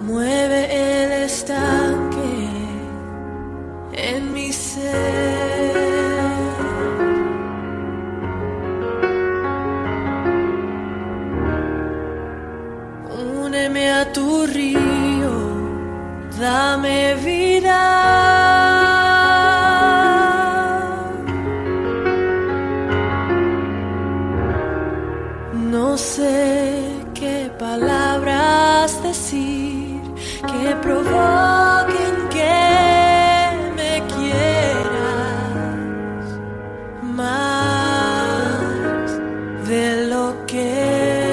Mueve el estanque en mi ser. Úneme a tu río, dame vida. No sé qué palabras decir que provoquen que me quieras más de lo que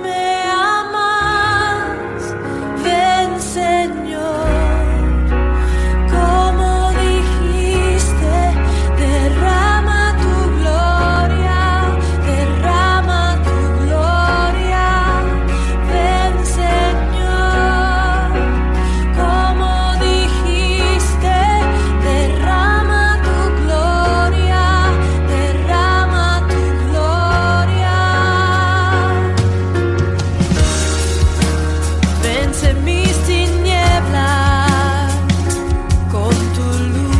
me amas. Ven, Señor, como dijiste, derrama tu gloria, derrama tu gloria. Ven, Señor, como dijiste, derrama tu gloria, derrama tu gloria. Vence mis tinieblas con tu luz.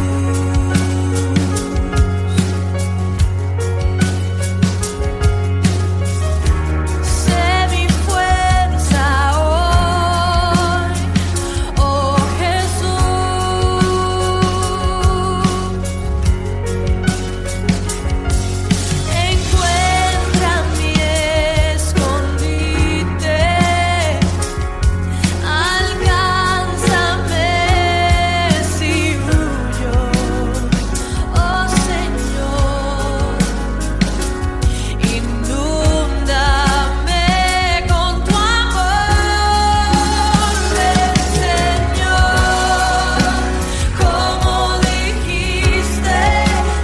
Sé mi fuerza hoy, oh Jesús. Encuentra mi escondite. Alcánzame si huyo, oh Señor. Inúndame con tu amor. Ven, Señor, como dijiste,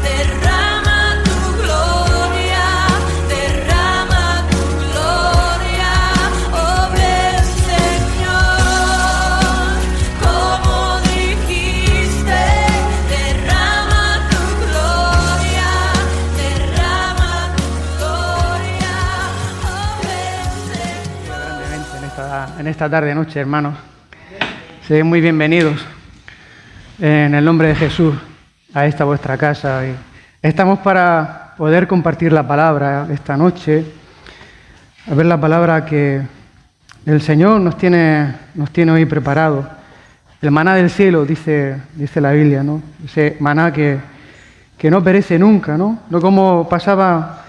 derrama tu gloria, derrama tu gloria. Oh, ven, Señor, como dijiste, derrama tu gloria, derrama tu gloria. Oh, ven, Señor. En esta tarde noche, hermanos. Sean muy bienvenidos en el nombre de Jesús a esta vuestra casa. Y estamos para poder compartir la palabra esta noche, a ver la palabra que el Señor nos tiene hoy preparado. El maná del cielo, dice la Biblia, ¿no? Ese maná que no perece nunca, ¿no? No como pasaba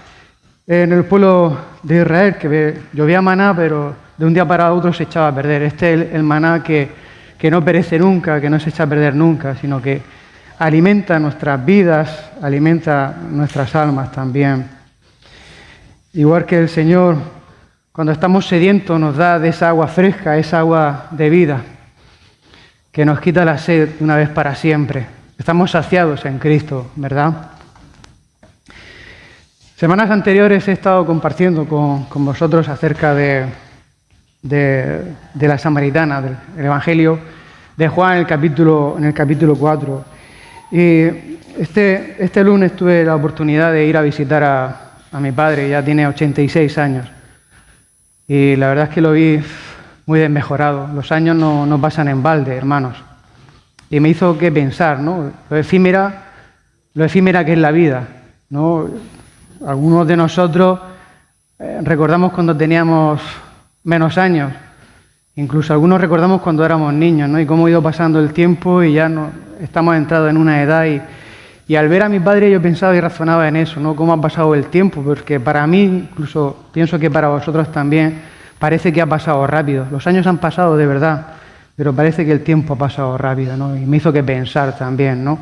en el pueblo de Israel, que llovía maná, pero de un día para otro se echaba a perder. Este es el maná que no perece nunca, que no se echa a perder nunca, sino que alimenta nuestras vidas, alimenta nuestras almas también. Igual que el Señor, cuando estamos sedientos, nos da de esa agua fresca, esa agua de vida, que nos quita la sed una vez para siempre. Estamos saciados en Cristo, ¿verdad? Semanas anteriores he estado compartiendo con vosotros acerca de la samaritana, del Evangelio de Juan en el capítulo 4. Y este lunes tuve la oportunidad de ir a visitar a mi padre, ya tiene 86 años. Y la verdad es que lo vi muy desmejorado. Los años no pasan en balde, hermanos. Y me hizo que pensar, ¿no? Lo efímera que es la vida, ¿no? Algunos de nosotros recordamos cuando teníamos menos años, incluso algunos recordamos cuando éramos niños, ¿no? Y cómo ha ido pasando el tiempo y ya estamos entrados en una edad y al ver a mi padre yo pensaba y razonaba en eso, ¿no? Cómo ha pasado el tiempo, porque para mí, incluso pienso que para vosotros también, parece que ha pasado rápido. Los años han pasado de verdad, pero parece que el tiempo ha pasado rápido, ¿no? Y me hizo que pensar también, ¿no?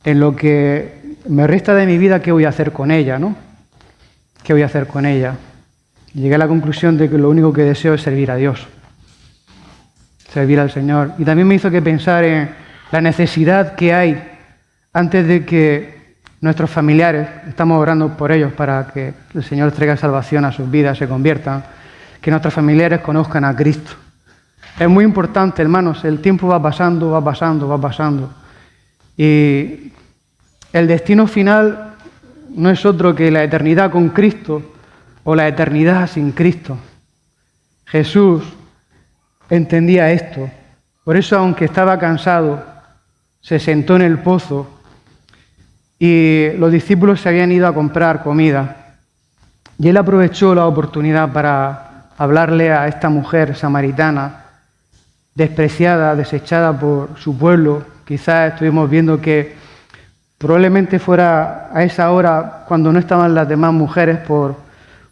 En lo que me resta de mi vida, ¿qué voy a hacer con ella, no? ¿Qué voy a hacer con ella? Llegué a la conclusión de que lo único que deseo es servir a Dios, servir al Señor. Y también me hizo que pensar en la necesidad que hay antes de que nuestros familiares, estamos orando por ellos para que el Señor traiga salvación a sus vidas, se conviertan, que nuestros familiares conozcan a Cristo. Es muy importante, hermanos, el tiempo va pasando. Y el destino final no es otro que la eternidad con Cristo o la eternidad sin Cristo. Jesús entendía esto. Por eso, aunque estaba cansado, se sentó en el pozo y los discípulos se habían ido a comprar comida. Y él aprovechó la oportunidad para hablarle a esta mujer samaritana, despreciada, desechada por su pueblo. Quizás estuvimos viendo que probablemente fuera a esa hora cuando no estaban las demás mujeres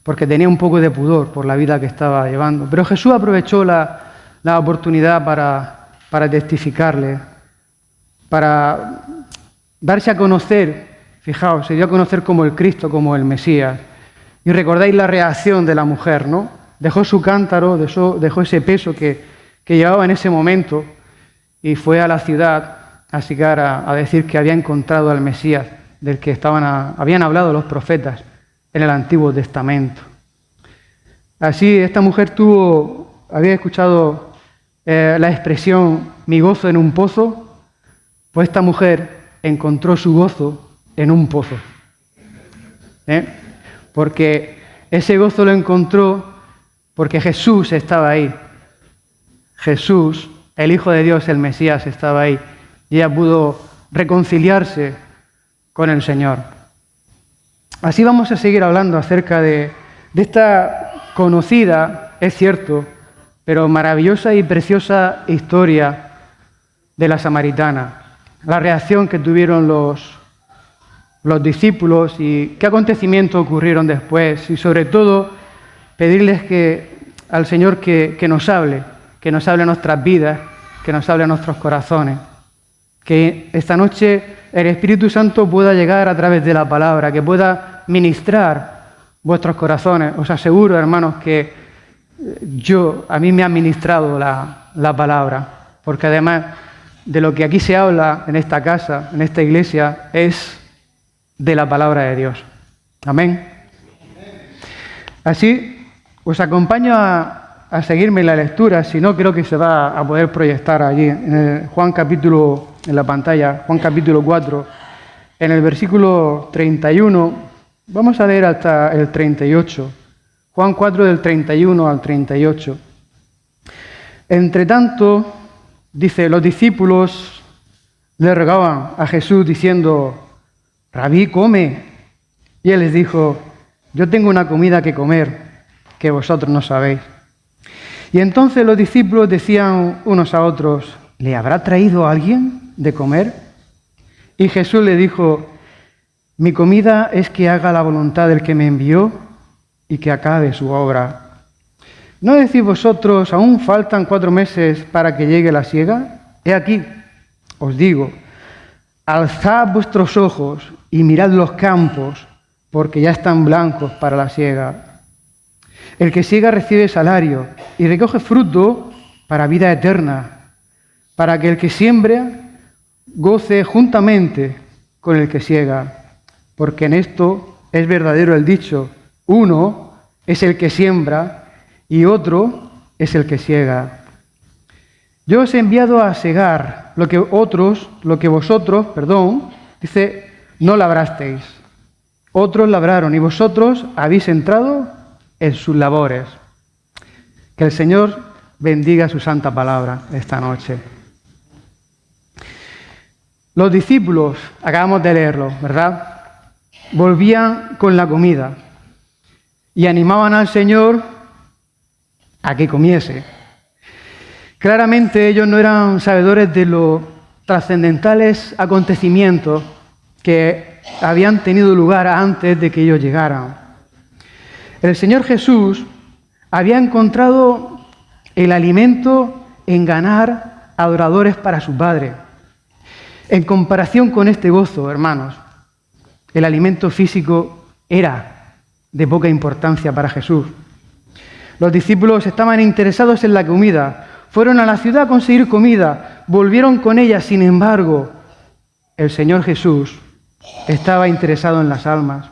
porque tenía un poco de pudor por la vida que estaba llevando. Pero Jesús aprovechó la oportunidad para testificarle, para darse a conocer. Fijaos, se dio a conocer como el Cristo, como el Mesías. Y recordáis la reacción de la mujer, ¿no? Dejó su cántaro, dejó ese peso que llevaba en ese momento y fue a la ciudad a Sicar a decir que había encontrado al Mesías del que habían hablado los profetas en el Antiguo Testamento. Así, esta mujer había escuchado la expresión "mi gozo en un pozo", pues esta mujer encontró su gozo en un pozo. Porque ese gozo lo encontró porque Jesús estaba ahí. Jesús, el Hijo de Dios, el Mesías, estaba ahí. Y ella pudo reconciliarse con el Señor. Así vamos a seguir hablando acerca de esta conocida, es cierto, pero maravillosa y preciosa historia de la samaritana. La reacción que tuvieron los discípulos y qué acontecimientos ocurrieron después. Y sobre todo, pedirles al Señor que nos hable a nuestras vidas, que nos hable a nuestros corazones. Que esta noche el Espíritu Santo pueda llegar a través de la palabra, que pueda ministrar vuestros corazones. Os aseguro, hermanos, que a mí me ha ministrado la palabra, porque además de lo que aquí se habla en esta casa, en esta iglesia, es de la palabra de Dios. Amén. Así, os acompaño a seguirme en la lectura, si no creo que se va a poder proyectar allí, en en la pantalla, Juan capítulo 4, en el versículo 31, vamos a leer hasta el 38, Juan 4 del 31 al 38. Entre tanto, dice, los discípulos le rogaban a Jesús diciendo, Rabí, come. Y él les dijo, yo tengo una comida que comer que vosotros no sabéis. Y entonces los discípulos decían unos a otros, ¿le habrá traído alguien de comer? Y Jesús le dijo, mi comida es que haga la voluntad del que me envió y que acabe su obra. ¿No decís vosotros, aún faltan 4 meses para que llegue la siega? He aquí, os digo, alzad vuestros ojos y mirad los campos, porque ya están blancos para la siega. El que siega recibe salario y recoge fruto para vida eterna, para que el que siembra goce juntamente con el que siega. Porque en esto es verdadero el dicho, uno es el que siembra y otro es el que siega. Yo os he enviado a segar lo que vosotros, dice, no labrasteis. Otros labraron y vosotros habéis entrado en sus labores. Que el Señor bendiga su santa palabra esta noche. Los discípulos, acabamos de leerlo, ¿verdad? Volvían con la comida y animaban al Señor a que comiese. Claramente ellos no eran sabedores de los trascendentales acontecimientos que habían tenido lugar antes de que ellos llegaran. El Señor Jesús había encontrado el alimento en ganar adoradores para su Padre. En comparación con este gozo, hermanos, el alimento físico era de poca importancia para Jesús. Los discípulos estaban interesados en la comida, fueron a la ciudad a conseguir comida, volvieron con ella. Sin embargo, el Señor Jesús estaba interesado en las almas.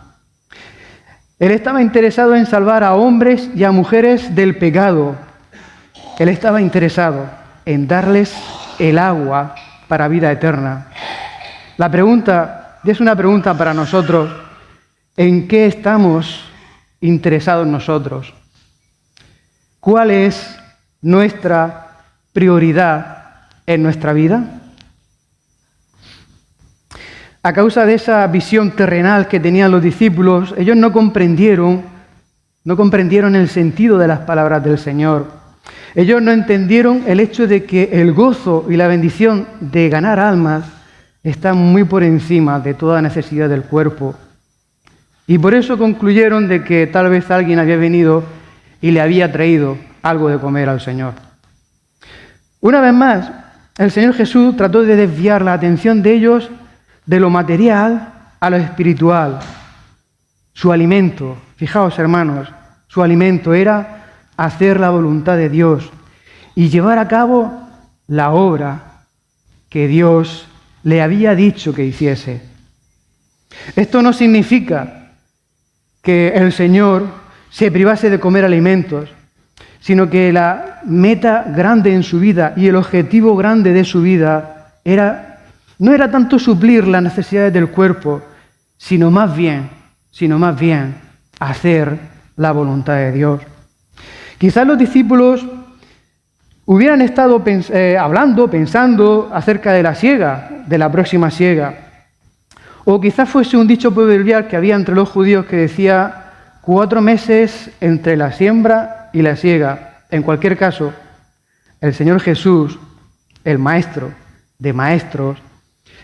Él estaba interesado en salvar a hombres y a mujeres del pecado. Él estaba interesado en darles el agua para vida eterna. La pregunta, y es una pregunta para nosotros, ¿en qué estamos interesados nosotros? ¿Cuál es nuestra prioridad en nuestra vida? A causa de esa visión terrenal que tenían los discípulos, ellos no comprendieron el sentido de las palabras del Señor. Ellos no entendieron el hecho de que el gozo y la bendición de ganar almas están muy por encima de toda necesidad del cuerpo. Y por eso concluyeron de que tal vez alguien había venido y le había traído algo de comer al Señor. Una vez más, el Señor Jesús trató de desviar la atención de ellos de lo material a lo espiritual. Su alimento, fijaos hermanos, su alimento era hacer la voluntad de Dios y llevar a cabo la obra que Dios le había dicho que hiciese. Esto no significa que el Señor se privase de comer alimentos, sino que la meta grande en su vida y el objetivo grande de su vida no era tanto suplir las necesidades del cuerpo, sino más bien hacer la voluntad de Dios. Quizás los discípulos hubieran estado pensando acerca de la siega, de la próxima siega. O quizás fuese un dicho proverbial que había entre los judíos que decía 4 meses entre la siembra y la siega. En cualquier caso, el Señor Jesús, el Maestro de maestros,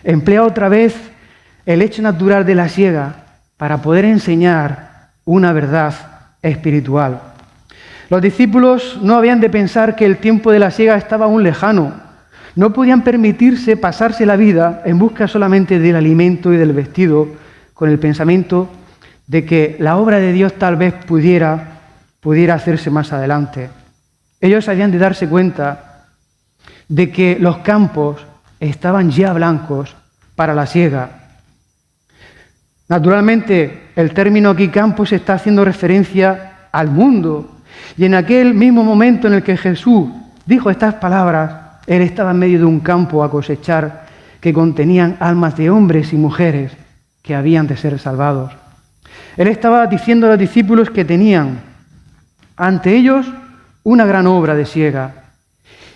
emplea otra vez el hecho natural de la siega para poder enseñar una verdad espiritual. Los discípulos no habían de pensar que el tiempo de la siega estaba aún lejano. No podían permitirse pasarse la vida en busca solamente del alimento y del vestido, con el pensamiento de que la obra de Dios tal vez pudiera hacerse más adelante. Ellos habían de darse cuenta de que los campos estaban ya blancos para la siega. Naturalmente, el término aquí campos está haciendo referencia al mundo. Y en aquel mismo momento en el que Jesús dijo estas palabras, Él estaba en medio de un campo a cosechar que contenían almas de hombres y mujeres que habían de ser salvados. Él estaba diciendo a los discípulos que tenían ante ellos una gran obra de siega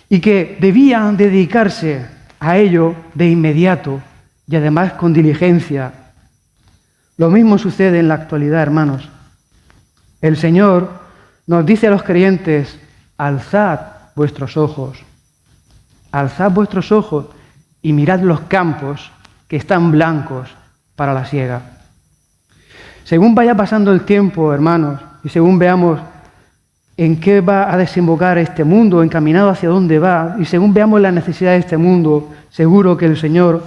y que debían dedicarse a ello de inmediato y además con diligencia. Lo mismo sucede en la actualidad, hermanos. El Señor nos dice a los creyentes: alzad vuestros ojos y mirad los campos que están blancos para la siega. Según vaya pasando el tiempo, hermanos, y según veamos en qué va a desembocar este mundo, encaminado hacia dónde va, y según veamos las necesidades de este mundo, seguro que el Señor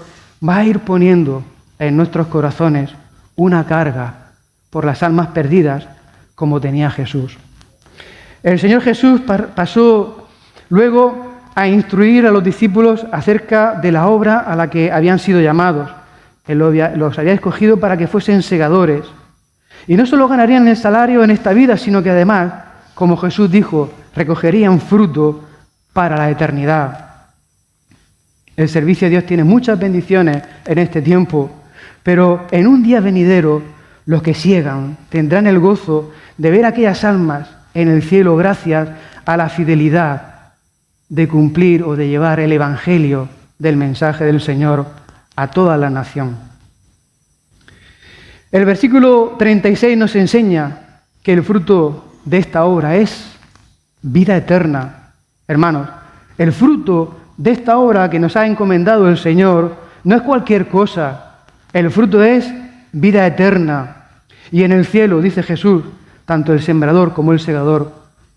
va a ir poniendo en nuestros corazones una carga por las almas perdidas, como tenía Jesús. El Señor Jesús pasó luego a instruir a los discípulos acerca de la obra a la que habían sido llamados. Él los había escogido para que fuesen segadores. Y no solo ganarían el salario en esta vida, sino que además, como Jesús dijo, recogerían fruto para la eternidad. El servicio de Dios tiene muchas bendiciones en este tiempo, pero en un día venidero, los que siegan tendrán el gozo de ver aquellas almas en el cielo gracias a la fidelidad de cumplir o de llevar el evangelio del mensaje del Señor a toda la nación. El versículo 36 nos enseña que el fruto de esta obra es vida eterna. Hermanos, el fruto de esta obra que nos ha encomendado el Señor no es cualquier cosa. El fruto es vida eterna. Y en el cielo, dice Jesús, tanto el sembrador como el segador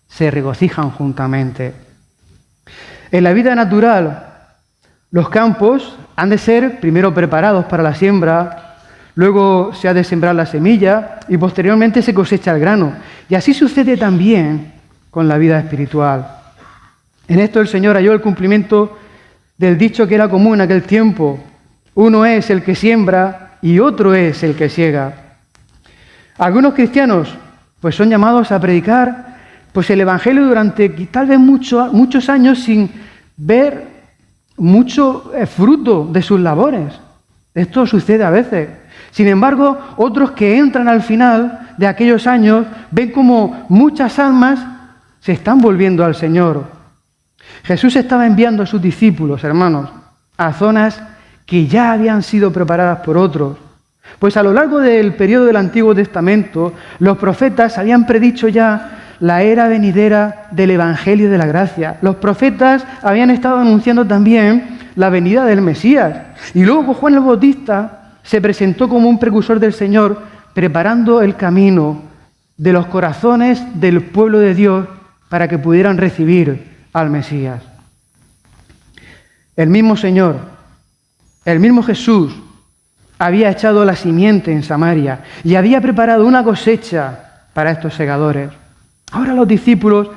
se regocijan juntamente. En la vida natural, los campos han de ser primero preparados para la siembra, luego se ha de sembrar la semilla y posteriormente se cosecha el grano. Y así sucede también con la vida espiritual. En esto el Señor halló el cumplimiento del dicho que era común en aquel tiempo: uno es el que siembra y otro es el que siega. Algunos cristianos pues son llamados a predicar pues el Evangelio durante tal vez muchos años sin ver mucho fruto de sus labores. Esto sucede a veces. Sin embargo, otros que entran al final de aquellos años ven como muchas almas se están volviendo al Señor. Jesús estaba enviando a sus discípulos, hermanos, a zonas que ya habían sido preparadas por otros. Pues a lo largo del periodo del Antiguo Testamento, los profetas habían predicho ya la era venidera del Evangelio de la Gracia. Los profetas habían estado anunciando también la venida del Mesías. Y luego Juan el Bautista se presentó como un precursor del Señor, preparando el camino de los corazones del pueblo de Dios para que pudieran recibir al Mesías. El mismo Señor, el mismo Jesús, había echado la simiente en Samaria y había preparado una cosecha para estos segadores. Ahora los discípulos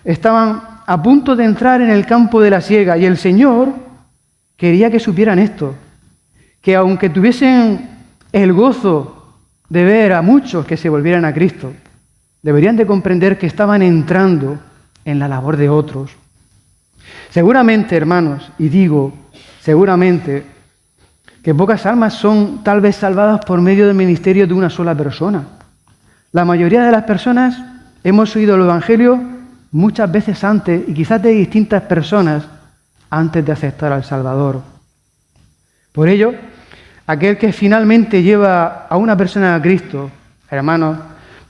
estaban a punto de entrar en el campo de la siega y el Señor quería que supieran esto, que aunque tuviesen el gozo de ver a muchos que se volvieran a Cristo, deberían de comprender que estaban entrando en la labor de otros. Seguramente, hermanos, y digo seguramente, que pocas almas son tal vez salvadas por medio del ministerio de una sola persona. La mayoría de las personas hemos oído el Evangelio muchas veces antes y quizás de distintas personas antes de aceptar al Salvador. Por ello, aquel que finalmente lleva a una persona a Cristo, hermanos,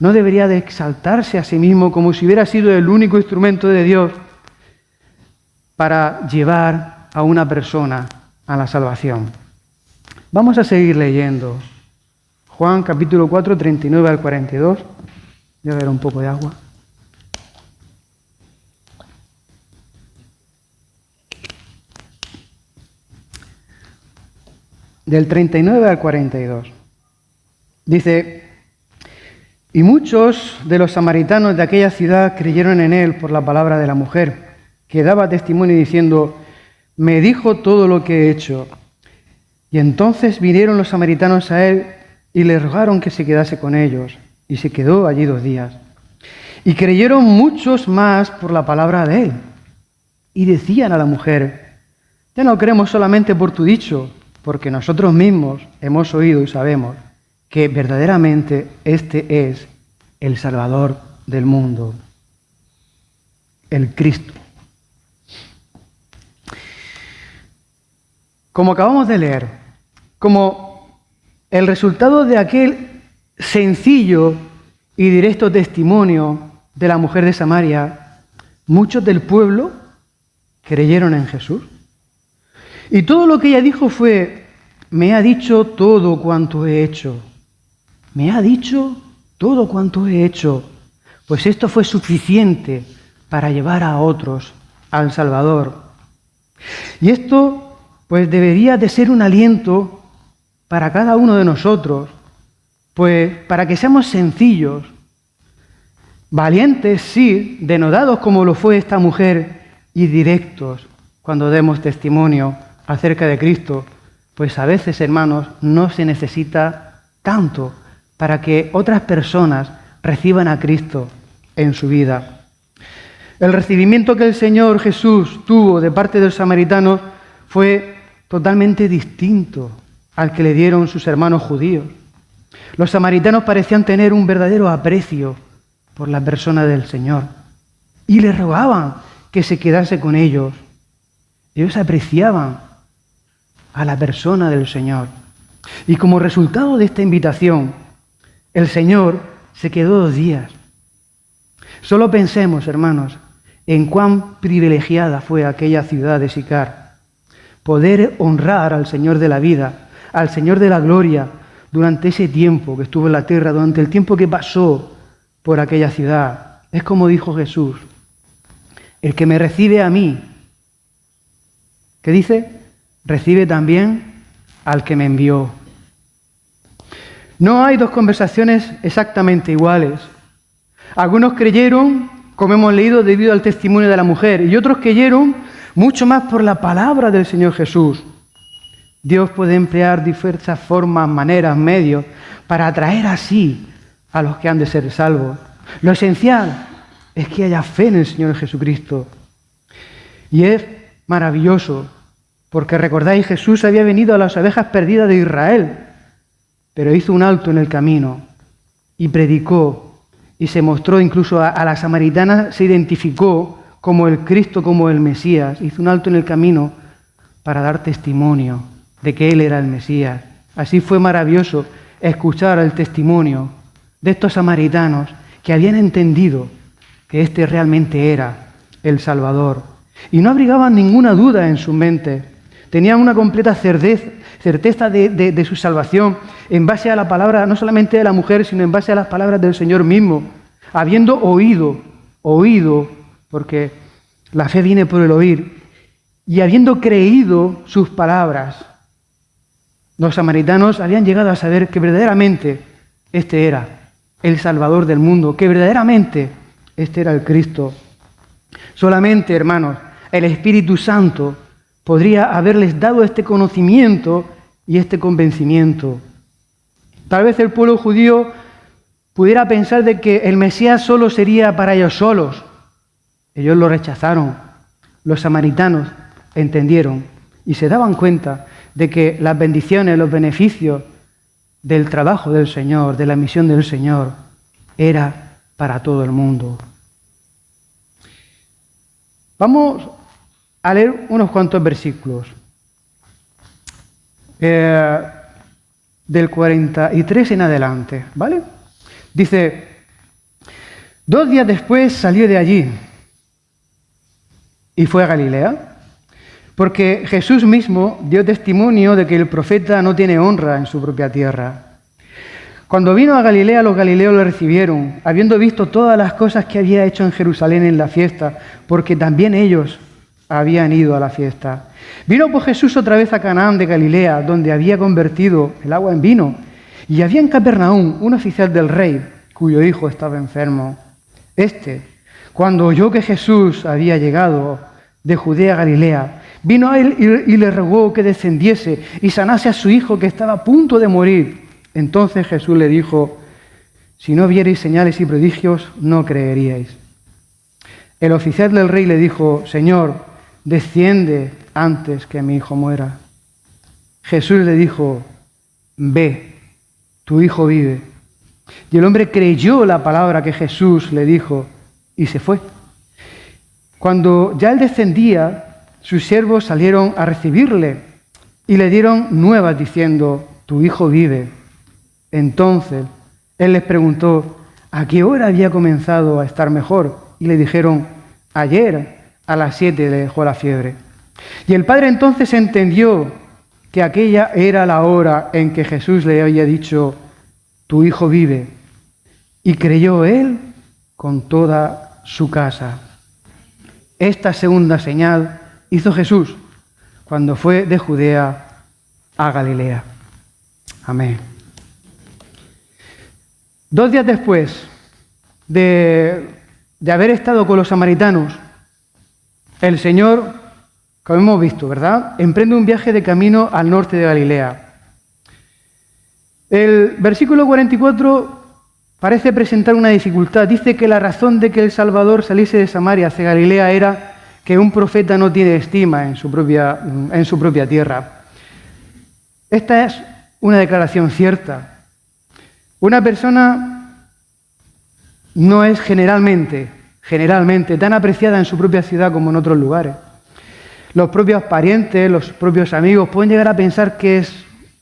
no debería de exaltarse a sí mismo como si hubiera sido el único instrumento de Dios para llevar a una persona a la salvación. Vamos a seguir leyendo. Juan capítulo 4, 39 al 42. Voy a beber un poco de agua. Del 39 al 42. Dice: y muchos de los samaritanos de aquella ciudad creyeron en él por la palabra de la mujer, que daba testimonio diciendo: me dijo todo lo que he hecho. Y entonces vinieron los samaritanos a él y le rogaron que se quedase con ellos, y se quedó allí 2 días. Y creyeron muchos más por la palabra de él. Y decían a la mujer: ya no creemos solamente por tu dicho, porque nosotros mismos hemos oído y sabemos que verdaderamente este es el Salvador del mundo, el Cristo. Como acabamos de leer, como el resultado de aquel sencillo y directo testimonio de la mujer de Samaria, muchos del pueblo creyeron en Jesús. Y todo lo que ella dijo fue: me ha dicho todo cuanto he hecho. Me ha dicho todo cuanto he hecho. Pues esto fue suficiente para llevar a otros al Salvador. Y esto pues debería de ser un aliento para cada uno de nosotros, pues para que seamos sencillos, valientes, sí, denodados como lo fue esta mujer, y directos cuando demos testimonio acerca de Cristo, pues a veces, hermanos, no se necesita tanto para que otras personas reciban a Cristo en su vida. El recibimiento que el Señor Jesús tuvo de parte de los samaritanos fue totalmente distinto al que le dieron sus hermanos judíos. Los samaritanos parecían tener un verdadero aprecio por la persona del Señor y le rogaban que se quedase con ellos. Ellos apreciaban a la persona del Señor. Y como resultado de esta invitación, el Señor se quedó 2 días. Solo pensemos, hermanos, en cuán privilegiada fue aquella ciudad de Sicar. Poder honrar al Señor de la vida, al Señor de la gloria, durante ese tiempo que estuvo en la tierra, durante el tiempo que pasó por aquella ciudad. Es como dijo Jesús: el que me recibe a mí, ¿qué dice? Recibe también al que me envió. No hay 2 conversaciones exactamente iguales. Algunos creyeron, como hemos leído, debido al testimonio de la mujer, y otros creyeron mucho más por la palabra del Señor Jesús. Dios puede emplear diversas formas, maneras, medios, para atraer así a los que han de ser salvos. Lo esencial es que haya fe en el Señor Jesucristo. Y es maravilloso, porque recordáis, Jesús había venido a las ovejas perdidas de Israel, pero hizo un alto en el camino y predicó, y se mostró incluso a la samaritana, se identificó como el Cristo, como el Mesías. Hizo un alto en el camino para dar testimonio de que Él era el Mesías. Así fue maravilloso escuchar el testimonio de estos samaritanos que habían entendido que este realmente era el Salvador. Y no abrigaban ninguna duda en su mente. Tenían una completa certeza de su salvación en base a la palabra, no solamente de la mujer, sino en base a las palabras del Señor mismo. Habiendo oído, porque la fe viene por el oír, y habiendo creído sus palabras, los samaritanos habían llegado a saber que verdaderamente este era el Salvador del mundo, que verdaderamente este era el Cristo. Solamente, hermanos, el Espíritu Santo podría haberles dado este conocimiento y este convencimiento. Tal vez el pueblo judío pudiera pensar de que el Mesías solo sería para ellos solos. Ellos lo rechazaron. Los samaritanos entendieron y se daban cuenta de que las bendiciones, los beneficios del trabajo del Señor, de la misión del Señor, era para todo el mundo. Vamos a leer unos cuantos versículos. Del 43 en adelante, ¿vale? Dice, 2 días después salió de allí y fue a Galilea, porque Jesús mismo dio testimonio de que el profeta no tiene honra en su propia tierra. Cuando vino a Galilea, los galileos le recibieron, habiendo visto todas las cosas que había hecho en Jerusalén en la fiesta, porque también ellos habían ido a la fiesta. Vino pues Jesús otra vez a Canaán de Galilea, donde había convertido el agua en vino. Y había en Capernaum un oficial del rey, cuyo hijo estaba enfermo. Cuando oyó que Jesús había llegado de Judea a Galilea, vino a él y le rogó que descendiese y sanase a su hijo que estaba a punto de morir. Entonces Jesús le dijo, si no vierais señales y prodigios, no creeríais. El oficial del rey le dijo, Señor, desciende antes que mi hijo muera. Jesús le dijo, ve, tu hijo vive. Y el hombre creyó la palabra que Jesús le dijo y se fue. Cuando ya él descendía, sus siervos salieron a recibirle y le dieron nuevas diciendo, tu hijo vive. Entonces él les preguntó, ¿a qué hora había comenzado a estar mejor? Y le dijeron, ayer a las 7 le dejó la fiebre. Y el padre entonces entendió que aquella era la hora en que Jesús le había dicho, tu hijo vive. Y creyó él con toda su casa. Esta segunda señal hizo Jesús cuando fue de Judea a Galilea. Amén. 2 días después de haber estado con los samaritanos, el Señor, como hemos visto, ¿verdad?, emprende un viaje de camino al norte de Galilea. El versículo 44 parece presentar una dificultad. Dice que la razón de que el Salvador saliese de Samaria hacia Galilea era que un profeta no tiene estima en su propia tierra. Esta es una declaración cierta. Una persona no es generalmente tan apreciada en su propia ciudad como en otros lugares. Los propios parientes, los propios amigos pueden llegar a pensar que es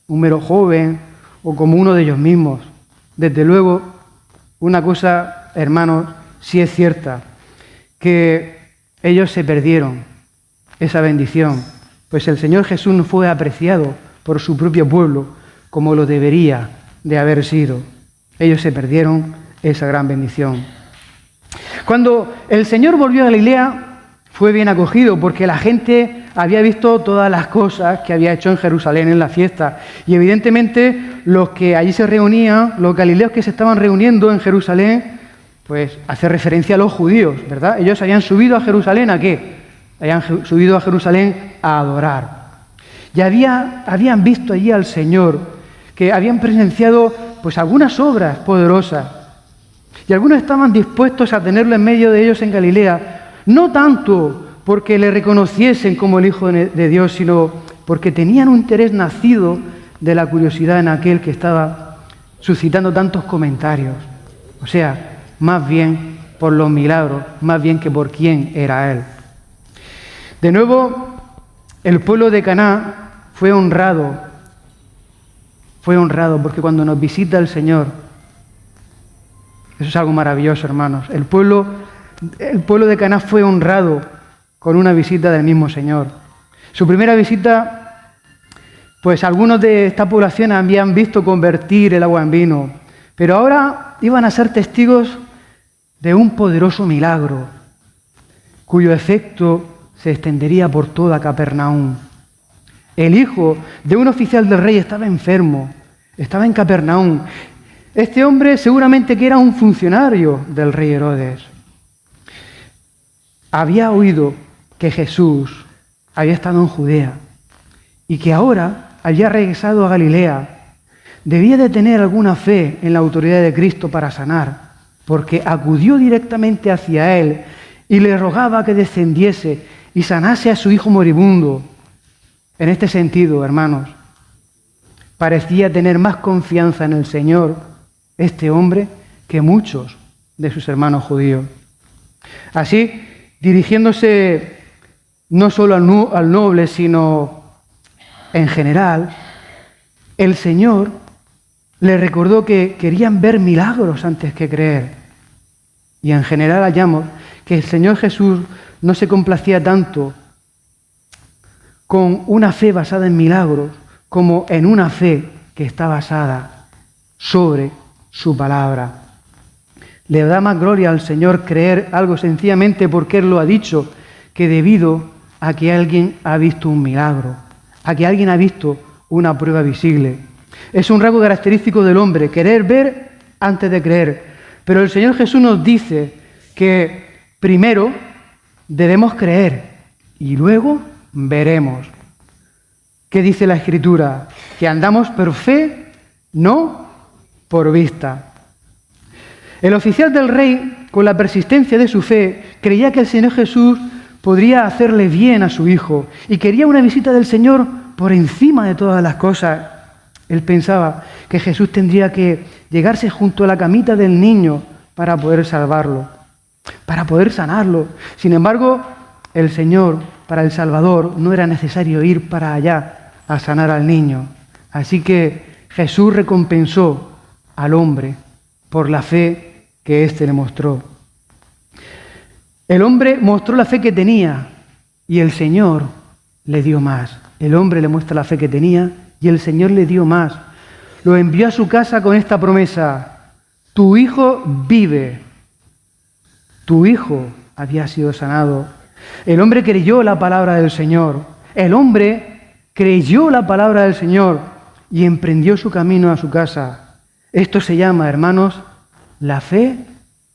un mero joven o como uno de ellos mismos. Desde luego, una cosa, hermanos, sí es cierta, que ellos se perdieron esa bendición, pues el Señor Jesús no fue apreciado por su propio pueblo como lo debería de haber sido. Ellos se perdieron esa gran bendición. Cuando el Señor volvió a Galilea, fue bien acogido porque la gente había visto todas las cosas que había hecho en Jerusalén en la fiesta. Y evidentemente los que allí se reunían, los galileos que se estaban reuniendo en Jerusalén, pues hace referencia a los judíos, ¿verdad? Ellos habían subido a Jerusalén ¿a qué? Habían subido a Jerusalén a adorar. Y habían visto allí al Señor, que habían presenciado pues algunas obras poderosas. Y algunos estaban dispuestos a tenerlo en medio de ellos en Galilea, no tanto porque le reconociesen como el Hijo de Dios, sino porque tenían un interés nacido de la curiosidad en aquel que estaba suscitando tantos comentarios. O sea, más bien por los milagros, más bien que por quién era Él. De nuevo, el pueblo de Caná fue honrado porque cuando nos visita el Señor, eso es algo maravilloso, hermanos. El pueblo de Caná fue honrado con una visita del mismo Señor. Su primera visita, pues algunos de esta población habían visto convertir el agua en vino, pero ahora iban a ser testigos de un poderoso milagro, cuyo efecto se extendería por toda Capernaum. El hijo de un oficial del rey estaba enfermo, estaba en Capernaum. Este hombre seguramente que era un funcionario del rey Herodes. Había oído que Jesús había estado en Judea y que ahora había regresado a Galilea. Debía de tener alguna fe en la autoridad de Cristo para sanar, porque acudió directamente hacia él y le rogaba que descendiese y sanase a su hijo moribundo. En este sentido, hermanos, parecía tener más confianza en el Señor este hombre que muchos de sus hermanos judíos. Así, dirigiéndose no solo al noble, sino en general, el Señor le recordó que querían ver milagros antes que creer. Y en general hallamos que el Señor Jesús no se complacía tanto con una fe basada en milagros como en una fe que está basada sobre su palabra. Le da más gloria al Señor creer algo sencillamente porque Él lo ha dicho, que debido a que alguien ha visto un milagro, a que alguien ha visto una prueba visible. Es un rasgo característico del hombre, querer ver antes de creer. Pero el Señor Jesús nos dice que primero debemos creer y luego veremos. ¿Qué dice la Escritura? Que andamos por fe, no por vista. El oficial del rey, con la persistencia de su fe, creía que el Señor Jesús podría hacerle bien a su hijo y quería una visita del Señor por encima de todas las cosas. Él pensaba que Jesús tendría que llegarse junto a la camita del niño para poder salvarlo, para poder sanarlo. Sin embargo, el Señor, para el Salvador, no era necesario ir para allá a sanar al niño. Así que Jesús recompensó al hombre por la fe que éste le mostró. El hombre mostró la fe que tenía y el Señor le dio más. El hombre le muestra la fe que tenía y el Señor le dio más. Lo envió a su casa con esta promesa: tu hijo vive. Tu hijo había sido sanado. El hombre creyó la palabra del Señor. El hombre creyó la palabra del Señor y emprendió su camino a su casa. Esto se llama, hermanos, la fe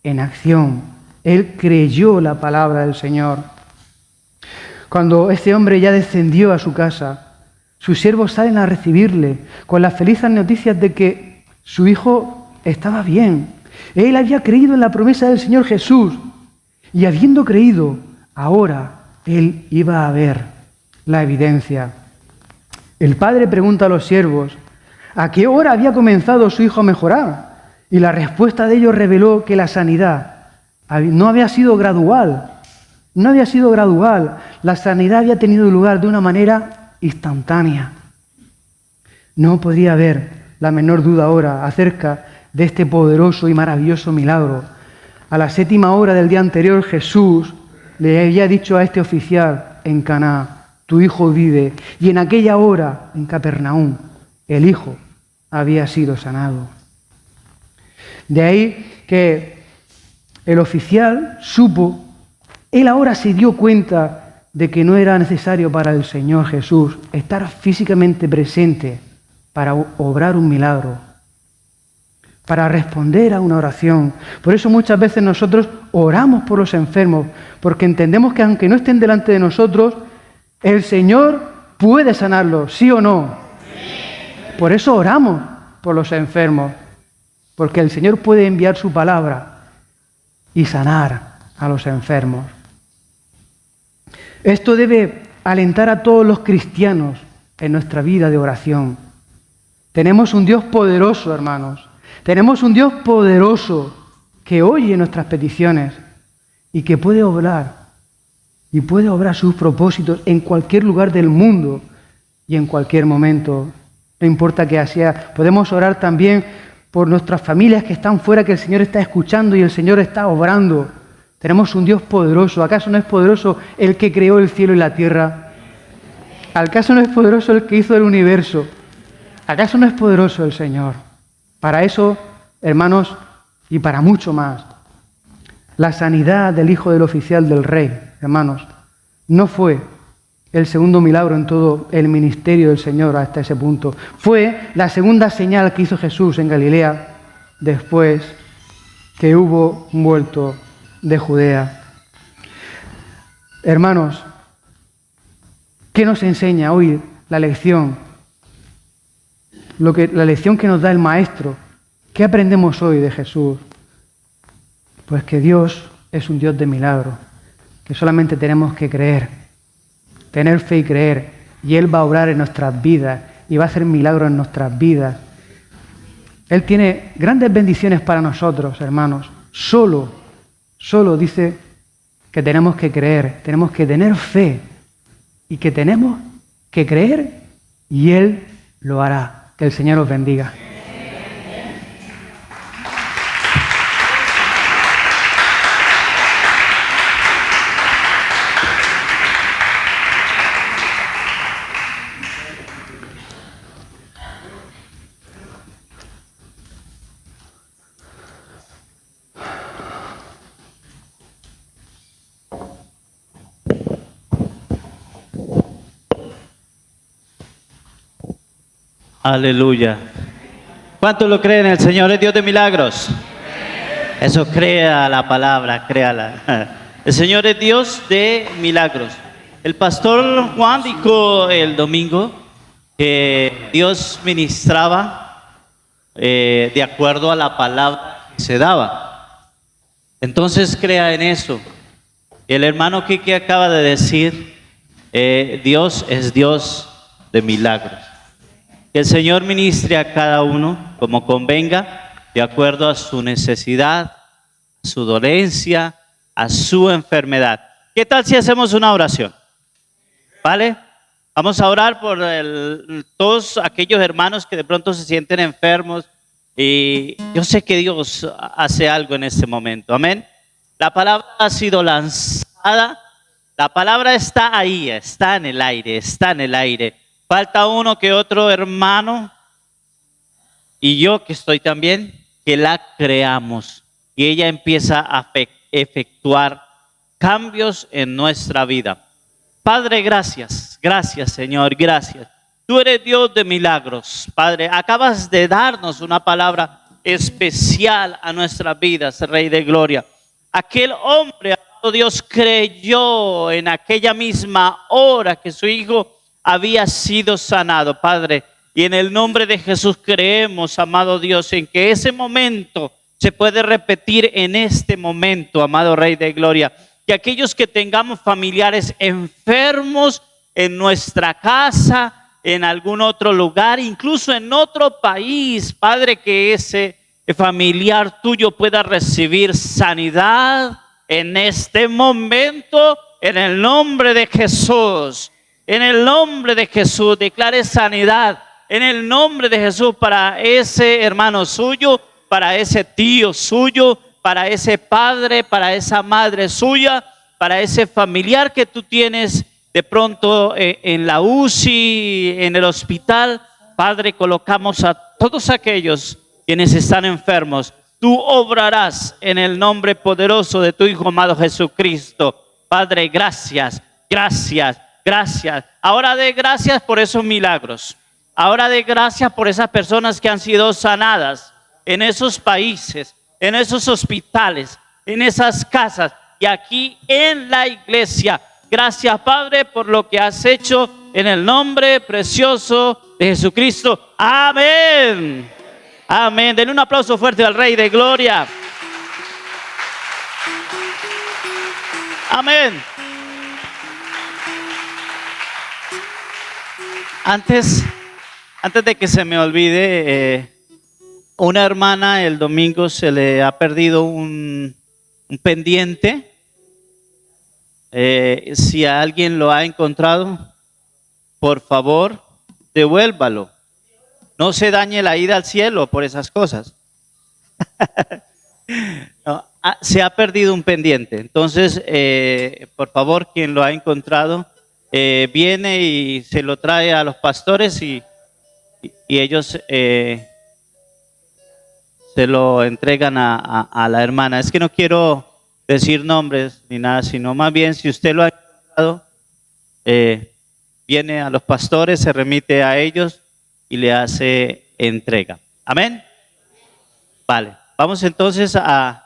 en acción. Él creyó la palabra del Señor. Cuando este hombre ya descendió a su casa, sus siervos salen a recibirle con las felices noticias de que su hijo estaba bien. Él había creído en la promesa del Señor Jesús y habiendo creído, ahora él iba a ver la evidencia. El padre pregunta a los siervos a qué hora había comenzado su hijo a mejorar y la respuesta de ellos reveló que la sanidad no había sido gradual. No había sido gradual. La sanidad había tenido lugar de una manera instantánea. No podía haber la menor duda ahora acerca de este poderoso y maravilloso milagro. A la 7ª hora del día anterior, Jesús le había dicho a este oficial en Caná: tu hijo vive. Y en aquella hora, en Capernaum, el hijo había sido sanado. De ahí que el oficial supo, él ahora se dio cuenta de que no era necesario para el Señor Jesús estar físicamente presente para obrar un milagro, para responder a una oración. Por eso muchas veces nosotros oramos por los enfermos, porque entendemos que aunque no estén delante de nosotros, el Señor puede sanarlos, ¿sí o no? Sí. Por eso oramos por los enfermos, porque el Señor puede enviar su palabra y sanar a los enfermos. Esto debe alentar a todos los cristianos en nuestra vida de oración. Tenemos un Dios poderoso, hermanos. Tenemos un Dios poderoso que oye nuestras peticiones y que puede obrar sus propósitos en cualquier lugar del mundo y en cualquier momento. No importa que así sea. Podemos orar también por nuestras familias que están fuera, que el Señor está escuchando y el Señor está obrando. Tenemos un Dios poderoso. ¿Acaso no es poderoso el que creó el cielo y la tierra? ¿Acaso no es poderoso el que hizo el universo? ¿Acaso no es poderoso el Señor? Para eso, hermanos, y para mucho más, la sanidad del hijo del oficial del rey, hermanos, no fue el segundo milagro en todo el ministerio del Señor hasta ese punto. Fue la segunda señal que hizo Jesús en Galilea después que hubo vuelto de Judea. Hermanos, ¿qué nos enseña hoy la lección? La lección que nos da el Maestro. ¿Qué aprendemos hoy de Jesús? Pues que Dios es un Dios de milagros, que solamente tenemos que creer, tener fe y creer, y Él va a obrar en nuestras vidas y va a hacer milagros en nuestras vidas. Él tiene grandes bendiciones para nosotros, hermanos. Solo dice que tenemos que creer, tenemos que tener fe y que tenemos que creer y Él lo hará. Que el Señor os bendiga. Aleluya. ¿Cuántos lo creen? El Señor es Dios de milagros. Eso, crea la palabra, créala. El Señor es Dios de milagros. El pastor Juan dijo el domingo que Dios ministraba de acuerdo a la palabra que se daba. Entonces crea en eso. El hermano Quique acaba de decir, Dios es Dios de milagros. Que el Señor ministre a cada uno como convenga, de acuerdo a su necesidad, a su dolencia, a su enfermedad. ¿Qué tal si hacemos una oración? ¿Vale? Vamos a orar por todos aquellos hermanos que de pronto se sienten enfermos. Y yo sé que Dios hace algo en este momento. Amén. La palabra ha sido lanzada. La palabra está ahí, está en el aire, está en el aire. Falta uno que otro hermano y yo que estoy también, que la creamos y ella empieza a efectuar cambios en nuestra vida. Padre, gracias, gracias Señor, gracias. Tú eres Dios de milagros, Padre. Acabas de darnos una palabra especial a nuestras vidas, Rey de Gloria. Aquel hombre, amado Dios, creyó en aquella misma hora que su hijo había sido sanado, Padre. Y en el nombre de Jesús creemos, amado Dios, en que ese momento se puede repetir en este momento, amado Rey de Gloria. Que aquellos que tengamos familiares enfermos en nuestra casa, en algún otro lugar, incluso en otro país, Padre, que ese familiar tuyo pueda recibir sanidad en este momento, en el nombre de Jesús. En el nombre de Jesús, declare sanidad. En el nombre de Jesús para ese hermano suyo, para ese tío suyo, para ese padre, para esa madre suya, para ese familiar que tú tienes de pronto en la UCI, en el hospital. Padre, colocamos a todos aquellos quienes están enfermos. Tú obrarás en el nombre poderoso de tu Hijo amado Jesucristo. Padre, gracias, gracias. Gracias. Ahora de gracias por esos milagros. Ahora de gracias por esas personas que han sido sanadas en esos países, en esos hospitales, en esas casas y aquí en la iglesia. Gracias, Padre, por lo que has hecho en el nombre precioso de Jesucristo. Amén. Amén. Denle un aplauso fuerte al Rey de Gloria. Amén. Antes de que se me olvide, Una hermana el domingo se le ha perdido un pendiente. Si alguien lo ha encontrado, por favor, devuélvalo. No se dañe la ida al cielo por esas cosas. No, se ha perdido un pendiente. Entonces, por favor, quien lo ha encontrado, viene y se lo trae a los pastores y ellos se lo entregan a la hermana. Es que no quiero decir nombres ni nada, sino más bien si usted lo ha encontrado, viene a los pastores, se remite a ellos y le hace entrega. Amén. Vale, vamos entonces a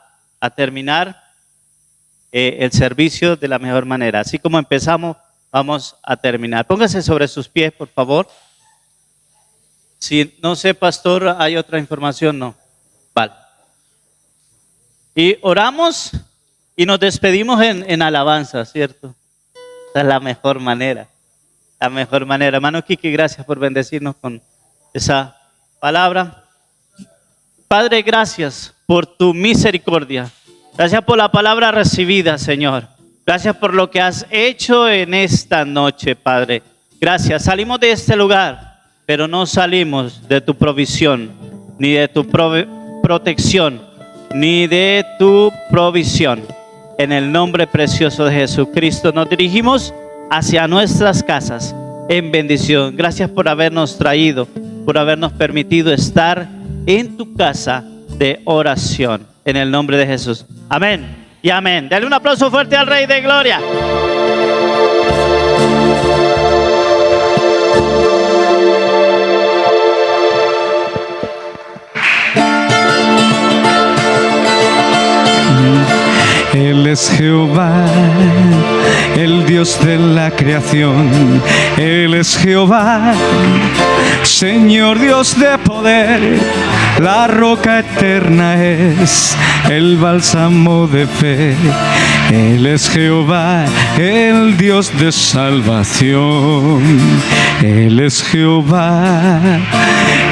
terminar el servicio de la mejor manera. Así como empezamos, vamos a terminar. Póngase sobre sus pies, por favor. Si no sé, pastor, ¿hay otra información? No. Vale. Y oramos y nos despedimos en alabanza, ¿cierto? Esa es la mejor manera. La mejor manera. Hermano Kiki, gracias por bendecirnos con esa palabra. Padre, gracias por tu misericordia. Gracias por la palabra recibida, Señor. Gracias por lo que has hecho en esta noche, Padre. Gracias. Salimos de este lugar, pero no salimos de tu provisión, ni de tu protección, ni de tu provisión. En el nombre precioso de Jesucristo nos dirigimos hacia nuestras casas en bendición. Gracias por habernos traído, por habernos permitido estar en tu casa de oración. En el nombre de Jesús. Amén y amén. Dale un aplauso fuerte al Rey de Gloria. Él es Jehová, el Dios de la creación. Él es Jehová, Señor Dios de poder. La roca eterna es el bálsamo de fe. Él es Jehová, el Dios de salvación. Él es Jehová,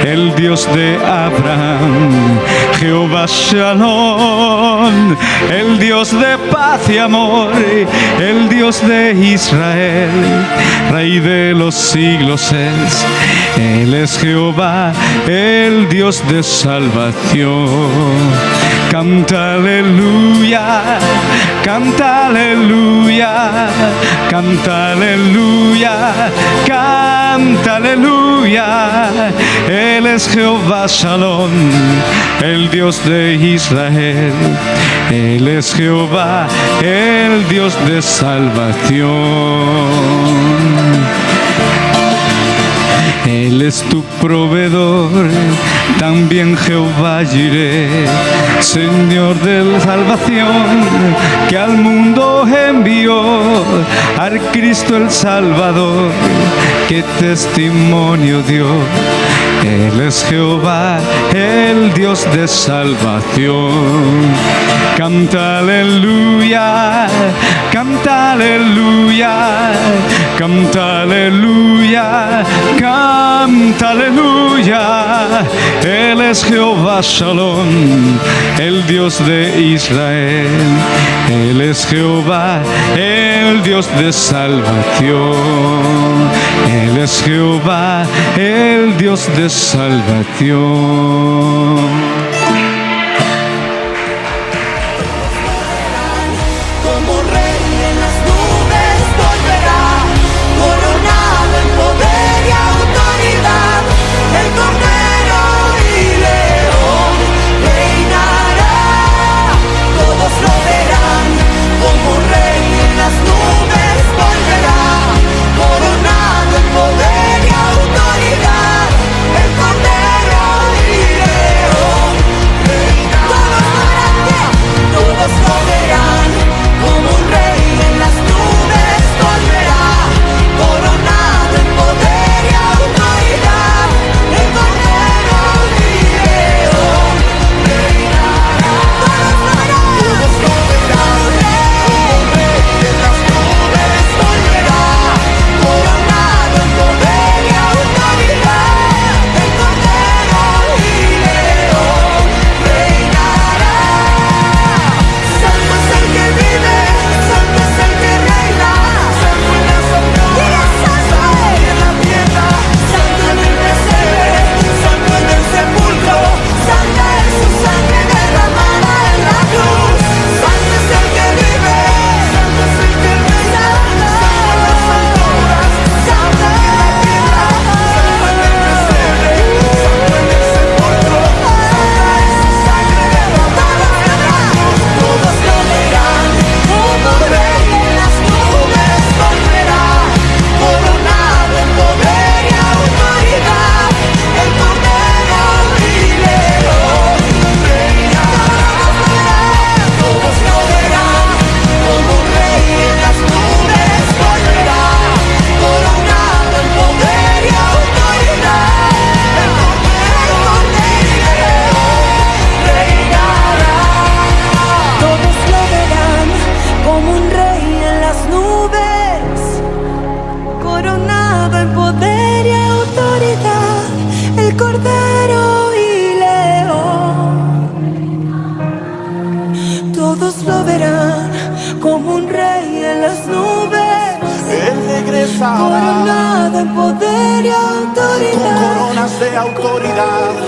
el Dios de Abraham. Jehová Shalom, el Dios de paz y amor. El Dios de Israel, Rey de los siglos es. Él es Jehová, el Dios de salvación. Canta aleluya, canta aleluya, canta aleluya, canta aleluya. Él es Jehová Shalom, el Dios de Israel. Él es Jehová, el Dios de salvación. Él es tu proveedor, también Jehová Jireh, Señor de la salvación, que al mundo envió al Cristo el Salvador, que testimonio dio. Él es Jehová, el Dios de salvación. Canta aleluya, canta aleluya, canta aleluya, canta aleluya. Él es Jehová Shalom, el Dios de Israel. Él es Jehová, el Dios de salvación. Él es Jehová, el Dios de salvación. Como rey en las nubes volverá, coronado en poder y autoridad. El Cordero y León reinará, todos lo verán. Como rey en las nubes volverá, coronado en poder y autoridad. El Cordero y León coronado en poder y autoridad. Con coronas de autoridad.